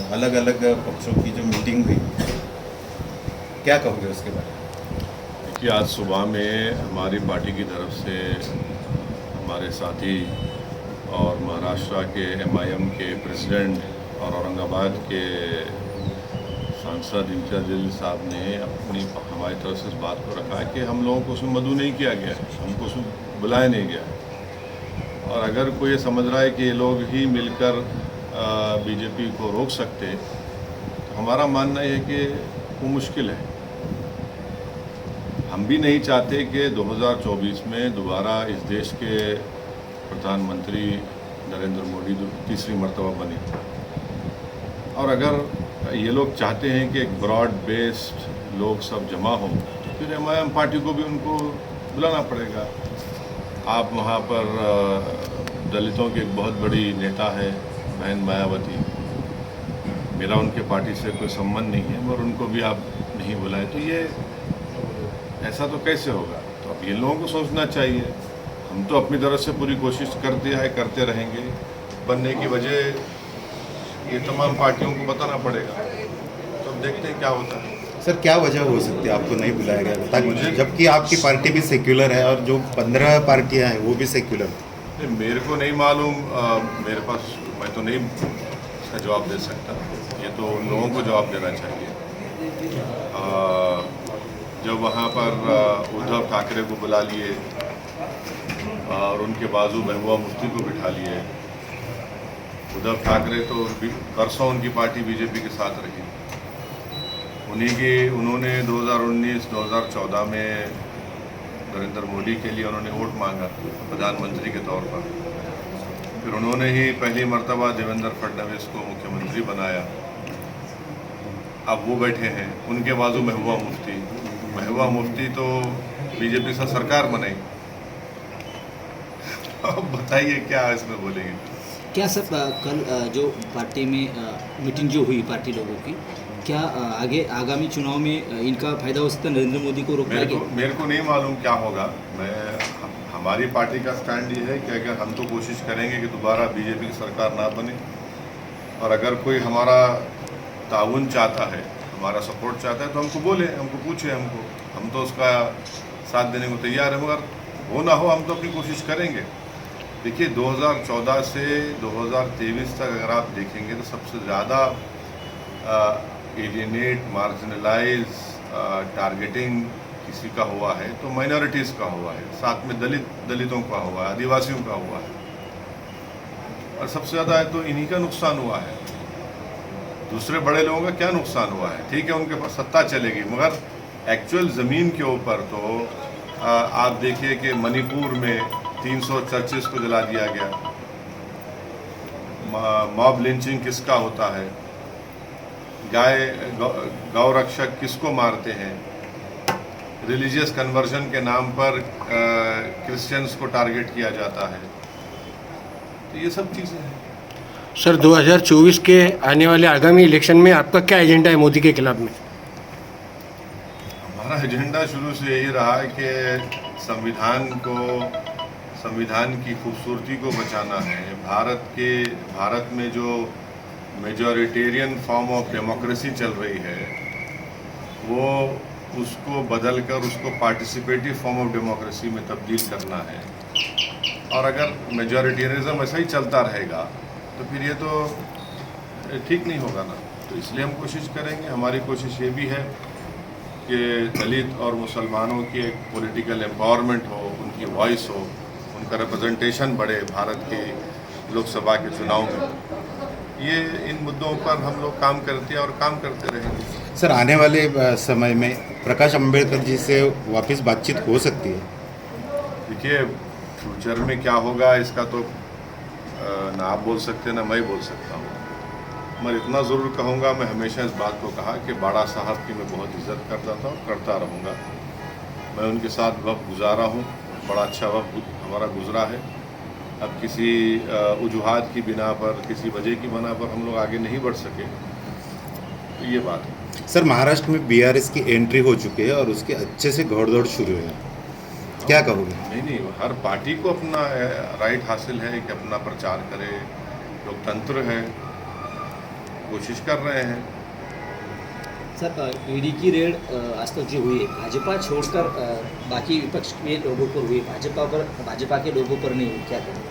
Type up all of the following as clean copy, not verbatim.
अलग अलग पक्षों की जो मीटिंग हुई, क्या कहोगे उसके बारे में? देखिए, आज सुबह में हमारी पार्टी की तरफ से हमारे साथी और महाराष्ट्र के एमआईएम के प्रेसिडेंट और औरंगाबाद के सांसद इम्तियाज़ जलील साहब ने हमारी तरफ से इस बात को रखा कि हम लोगों को उसमें मदऊ नहीं किया गया है, हमको उसमें बुलाया नहीं गया है। और अगर कोई ये समझ रहा है कि ये लोग ही मिलकर बीजेपी को रोक सकते, तो हमारा मानना ये है कि वो मुश्किल है। हम भी नहीं चाहते कि 2024 में दोबारा इस देश के प्रधानमंत्री नरेंद्र मोदी तीसरी मर्तबा बने। और अगर ये लोग चाहते हैं कि एक ब्रॉड बेस्ड लोग सब जमा हो, तो फिर एमआईएम पार्टी को भी उनको बुलाना पड़ेगा। आप वहाँ पर दलितों की एक बहुत बड़ी नेता है बहन मायावती, मेरा उनके पार्टी से कोई संबंध नहीं है, मगर उनको भी आप नहीं बुलाए, तो ये ऐसा तो कैसे होगा? तो अब ये लोगों को सोचना चाहिए। हम तो अपनी तरफ से पूरी कोशिश करते रहेंगे। बनने की वजह ये तमाम पार्टियों को बताना पड़ेगा, तो अब देखते हैं क्या होता है। सर, क्या वजह हो सकती है आपको नहीं बुलाया गया, बता दीजिए, जबकि आपकी पार्टी भी सेक्युलर है और जो 15 पार्टियां हैं वो भी सेक्युलर थी। नहीं, मेरे को नहीं मालूम, मेरे पास, मैं तो नहीं इसका जवाब दे सकता। ये तो उन लोगों को जवाब देना चाहिए। जब वहाँ पर उद्धव ठाकरे को बुला लिए और उनके बाजू महबूबा मुफ्ती को बिठा लिए। उद्धव ठाकरे तो परसों उनकी पार्टी बीजेपी के साथ रही। उन्होंने 2019-2014 में नरेंद्र मोदी के लिए उन्होंने वोट मांगा प्रधानमंत्री के तौर पर। फिर उन्होंने ही पहली मर्तबा देवेंद्र फडणवीस को मुख्यमंत्री बनाया। अब वो बैठे हैं, उनके बाजू महबूबा मुफ्ती तो बीजेपी से सरकार बनाई। अब बताइए क्या इसमें बोलेंगे? क्या सब कल जो पार्टी में मीटिंग जो हुई पार्टी लोगों की, क्या आगे आगामी चुनाव में इनका फायदा हो सकता है नरेंद्र मोदी को रोक पाएंगे? मेरे को नहीं मालूम क्या होगा। हमारी पार्टी का स्टैंड ये है कि अगर हम तो कोशिश करेंगे कि दोबारा बीजेपी की सरकार ना बने, और अगर कोई हमारा ताउन चाहता है, हमारा सपोर्ट चाहता है, तो हमको बोले, हमको पूछे, हम तो उसका साथ देने को तैयार है। मगर वो ना हो, हम तो अपनी कोशिश करेंगे। देखिए, 2014 से 2023 तक अगर आप देखेंगे तो सबसे ज़्यादा एलियनेट, मार्जिनलाइज, टारगेटिंग किसी का हुआ है तो माइनॉरिटीज़ का हुआ है, साथ में दलितों का हुआ है, आदिवासियों का हुआ है, और सबसे ज़्यादा है तो इन्हीं का नुकसान हुआ है। दूसरे बड़े लोगों का क्या नुकसान हुआ है? ठीक है, उनके पास सत्ता चलेगी, मगर एक्चुअल ज़मीन के ऊपर तो आप देखिए कि मणिपुर में 300 चर्चेस को जला दिया गया। मॉब लिंचिंग किसका होता है? गौ रक्षक किसको मारते हैं? रिलीजियस कन्वर्जन के नाम पर क्रिश्चियंस को टारगेट किया जाता है। तो ये सब चीज़ें हैं। सर, 2024 के आने वाले आगामी इलेक्शन में आपका क्या एजेंडा है मोदी के खिलाफ में? हमारा एजेंडा शुरू से यही रहा है कि संविधान की खूबसूरती को बचाना है। भारत में जो मेजॉरिटेरियन फॉर्म ऑफ डेमोक्रेसी चल रही है, वो उसको बदलकर उसको पार्टिसिपेटिव फॉर्म ऑफ डेमोक्रेसी में तब्दील करना है। और अगर मेजॉरिटेरियनिज्म ऐसा ही चलता रहेगा तो फिर ये तो ठीक नहीं होगा ना। तो इसलिए हम कोशिश करेंगे, हमारी कोशिश ये भी है कि दलित और मुसलमानों की एक पॉलिटिकल एम्पावरमेंट हो, उनकी वॉइस हो, उनका रिप्रेजेंटेशन बढ़े भारत के लोकसभा के चुनाव में। ये इन मुद्दों पर हम लोग काम करते हैं और काम करते रहेंगे। सर, आने वाले समय में प्रकाश अम्बेडकर जी से वापस बातचीत हो सकती है? देखिए, फ्यूचर में क्या होगा इसका तो ना आप बोल सकते ना मैं बोल सकता हूँ। मैं इतना ज़रूर कहूँगा, मैं हमेशा इस बात को कहा कि बाड़ा साहब की मैं बहुत इज़्ज़त करता था और करता रहूँगा। मैं उनके साथ वक्त गुजारा हूँ, बड़ा अच्छा वक्त हमारा गुजरा है। अब किसी वजूहात की बिना पर, किसी वजह की बिना पर हम लोग आगे नहीं बढ़ सके, तो ये बात है। सर, महाराष्ट्र में बीआरएस की एंट्री हो चुकी है और उसके अच्छे से घौड़-दौड़ शुरू है, क्या कहोगे? नहीं, हर पार्टी को अपना राइट हासिल है कि अपना प्रचार करे, लोकतंत्र है। कोशिश कर रहे हैं। सर ईडी की रेड आज तक जो हुई है भाजपा छोड़कर बाकी विपक्ष के लोगों पर हुई, भाजपा के लोगों पर नहीं हुई, क्या करें?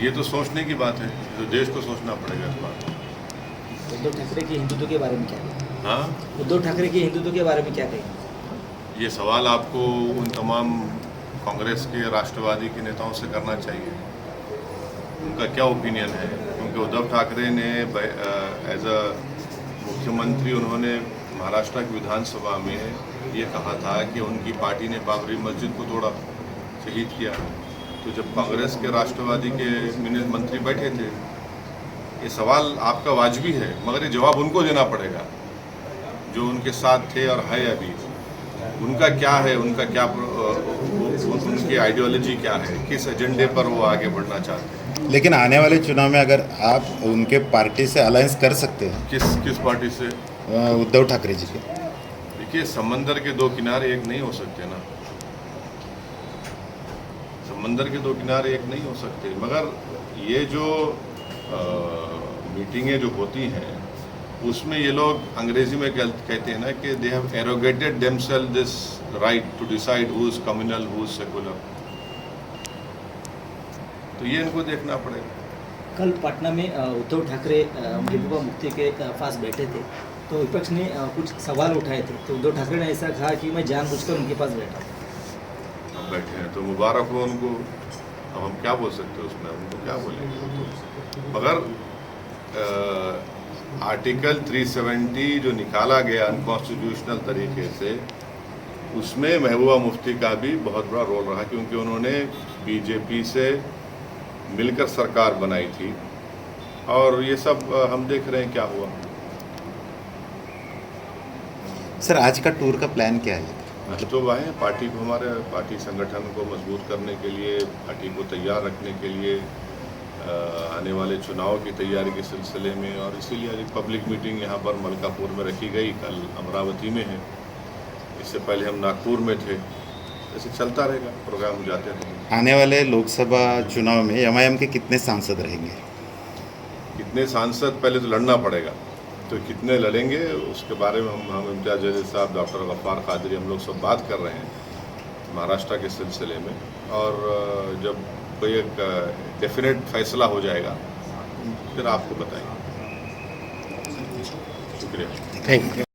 ये तो सोचने की बात है, तो देश को सोचना पड़ेगा इस बात। उद्धव ठाकरे के हिंदुत्व के बारे में क्या कहें? हाँ, उद्धव ठाकरे के हिंदुत्व के बारे में क्या कहें? ये सवाल आपको उन तमाम कांग्रेस के राष्ट्रवादी के नेताओं से करना चाहिए, उनका क्या ओपिनियन है। क्योंकि उद्धव ठाकरे ने एज अ मुख्यमंत्री उन्होंने महाराष्ट्र की विधानसभा में ये कहा था कि उनकी पार्टी ने बाबरी मस्जिद को तोड़ा, शहीद किया। तो जब कांग्रेस के राष्ट्रवादी के मंत्री बैठे थे, ये सवाल आपका वाजिबी है, मगर ये जवाब उनको देना पड़ेगा जो उनके साथ थे और है अभी। उनका क्या है, उनका क्या उनकी आइडियोलॉजी क्या है, किस एजेंडे पर वो आगे बढ़ना चाहते हैं। लेकिन आने वाले चुनाव में अगर आप उनके पार्टी से अलायंस कर सकते हैं, किस पार्टी से? उद्धव ठाकरे जी के। देखिए, समंदर के दो किनारे एक नहीं हो सकते ना, समंदर के दो किनारे एक नहीं हो सकते। मगर ये जो मीटिंगें जो होती हैं उसमें ये लोग अंग्रेजी में कहते हैं ना कि they have arrogated themselves this right to decide who is communal who is secular. तो ये इनको देखना पड़ेगा। कल पटना में उद्धव ठाकरे महबूबा मुफ्ती के पास बैठे थे, तो विपक्ष ने कुछ सवाल उठाए थे, तो उद्धव ठाकरे ने ऐसा कहा कि मैं जानबूझकर उनके पास बैठा। अब बैठे हैं तो मुबारक हो उनको, अब हम क्या बोल सकते हैं उसमें, उनको क्या बोलेंगे। मगर आर्टिकल 370 जो निकाला गया अनकॉन्स्टिट्यूशनल तरीके से, उसमें महबूबा मुफ्ती का भी बहुत बड़ा रोल रहा, क्योंकि उन्होंने बीजेपी से मिलकर सरकार बनाई थी। और ये सब हम देख रहे हैं क्या हुआ। सर आज का टूर का प्लान क्या है? आज तो आए पार्टी को, हमारे पार्टी संगठन को मजबूत करने के लिए, पार्टी को तैयार रखने के लिए, आने वाले चुनाव की तैयारी के सिलसिले में। और इसीलिए एक पब्लिक मीटिंग यहाँ पर मलकापुर में रखी गई, कल अमरावती में है, इससे पहले हम नागपुर में थे। ऐसे चलता रहेगा प्रोग्राम, जाते रहेंगे। आने वाले लोकसभा चुनाव में एमआईएम के कितने सांसद रहेंगे? कितने सांसद पहले तो लड़ना पड़ेगा, तो कितने लड़ेंगे उसके बारे में हम इम्तियाज़ जलील साहब, डॉक्टर गफ्फार कादरी, हम लोग सब बात कर रहे हैं महाराष्ट्र के सिलसिले में। और जब कोई एक डेफिनेट फैसला हो जाएगा फिर आपको बताएंगे। शुक्रिया। Thank you.